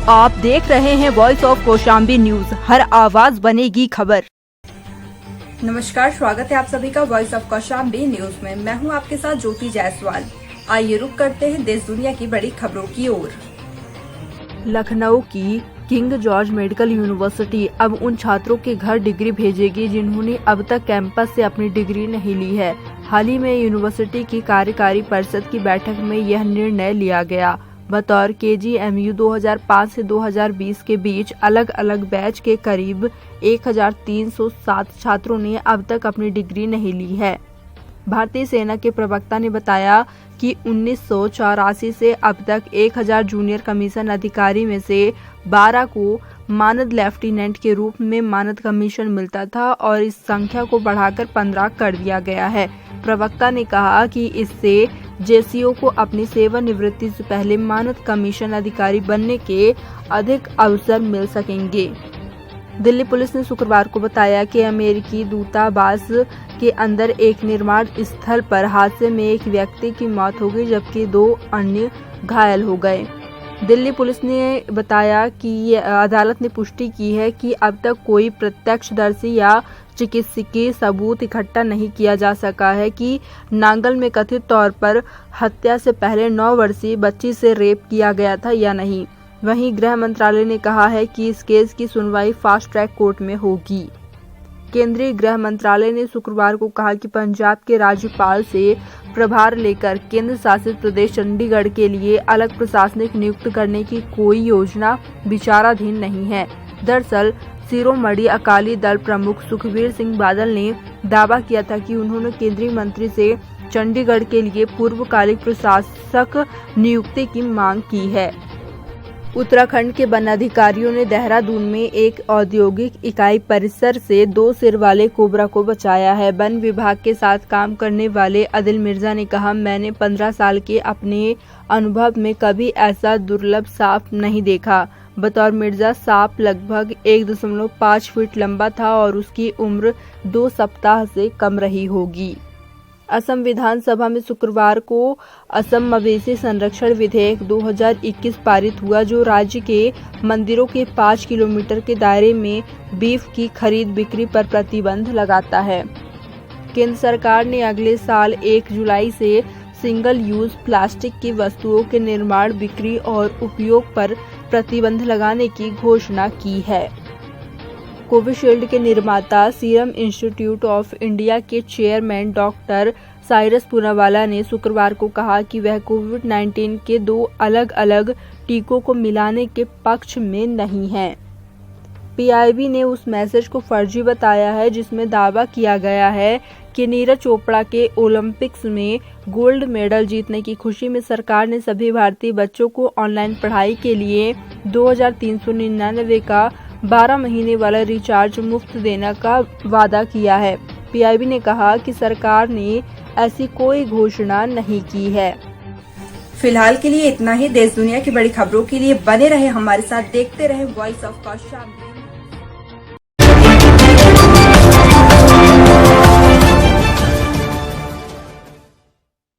आप देख रहे हैं वॉइस ऑफ कौशाम्बी न्यूज, हर आवाज बनेगी खबर। नमस्कार, स्वागत है आप सभी का वॉइस ऑफ कौशाम्बी न्यूज में। मैं हूं आपके साथ ज्योति जायसवाल। आइए रुक करते हैं देश दुनिया की बड़ी खबरों की ओर। लखनऊ की किंग जॉर्ज मेडिकल यूनिवर्सिटी अब उन छात्रों के घर डिग्री भेजेगी जिन्होंने अब तक कैंपस से अपनी डिग्री नहीं ली है। हाल ही में यूनिवर्सिटी की कार्यकारी परिषद की बैठक में यह निर्णय लिया गया। बतौर KGMU 2005 से 2020 के बीच अलग अलग बैच के करीब 1307 छात्रों ने अब तक अपनी डिग्री नहीं ली है। भारतीय सेना के प्रवक्ता ने बताया कि 1984 से अब तक 1000 जूनियर कमीशन अधिकारी में से 12 को मानद लेफ्टिनेंट के रूप में मानद कमीशन मिलता था और इस संख्या को बढ़ाकर 15 कर दिया गया है। प्रवक्ता ने कहा कि इससे JCO को अपनी सेवानिवृत्ति से पहले मानद कमीशन अधिकारी बनने के अधिक अवसर मिल सकेंगे। दिल्ली पुलिस ने शुक्रवार को बताया कि अमेरिकी दूतावास के अंदर एक निर्माण स्थल पर हादसे में एक व्यक्ति की मौत हो गई जबकि 2 अन्य घायल हो गए। दिल्ली पुलिस ने बताया कि अदालत ने पुष्टि की है कि अब तक कोई प्रत्यक्षदर्शी या चिकित्सकीय सबूत इकट्ठा नहीं किया जा सका है कि नांगल में कथित तौर पर हत्या से पहले 9 वर्षीय बच्ची से रेप किया गया था या नहीं। वहीं गृह मंत्रालय ने कहा है कि इस केस की सुनवाई फास्ट ट्रैक कोर्ट में होगी। केंद्रीय गृह मंत्रालय ने शुक्रवार को कहा कि पंजाब के राज्यपाल से प्रभार लेकर केंद्र शासित प्रदेश चंडीगढ़ के लिए अलग प्रशासनिक नियुक्त करने की कोई योजना विचाराधीन नहीं है। दरअसल शिरोमणि अकाली दल प्रमुख सुखबीर सिंह बादल ने दावा किया था कि उन्होंने केंद्रीय मंत्री से चंडीगढ़ के लिए पूर्वकालिक प्रशासक नियुक्ति की मांग की है। उत्तराखंड के वन अधिकारियों ने देहरादून में एक औद्योगिक इकाई परिसर से 2 सिर वाले कोबरा को बचाया है। वन विभाग के साथ काम करने वाले आदिल मिर्जा ने कहा, मैंने 15 साल के अपने अनुभव में कभी ऐसा दुर्लभ सांप नहीं देखा। बतौर मिर्जा सांप लगभग 1.5 फीट लंबा था और उसकी उम्र 2 सप्ताह से कम रही होगी। असम विधानसभा में शुक्रवार को असम मवेशी संरक्षण विधेयक 2021 पारित हुआ जो राज्य के मंदिरों के 5 किलोमीटर के दायरे में बीफ की खरीद बिक्री पर प्रतिबंध लगाता है। केंद्र सरकार ने अगले साल 1 जुलाई से सिंगल यूज प्लास्टिक की वस्तुओं के निर्माण, बिक्री और उपयोग पर प्रतिबंध लगाने की घोषणा की है। कोविशील्ड के निर्माता सीरम इंस्टीट्यूट ऑफ इंडिया के चेयरमैन डॉक्टर साइरस पूनावाला ने शुक्रवार को कहा कि वह कोविड-19 के 2 अलग अलग टीकों को मिलाने के पक्ष में नहीं है। PIB ने उस मैसेज को फर्जी बताया है जिसमें दावा किया गया है कि नीरज चोपड़ा के ओलंपिक्स में गोल्ड मेडल जीतने की खुशी में सरकार ने सभी भारतीय बच्चों को ऑनलाइन पढ़ाई के लिए 2399 का 12 महीने वाला रिचार्ज मुफ्त देने का वादा किया है। PIB ने कहा कि सरकार ने ऐसी कोई घोषणा नहीं की है। फिलहाल के लिए इतना ही। देश दुनिया की बड़ी खबरों के लिए बने रहे हमारे साथ, देखते रहे वॉइस ऑफ कौशाम्बी।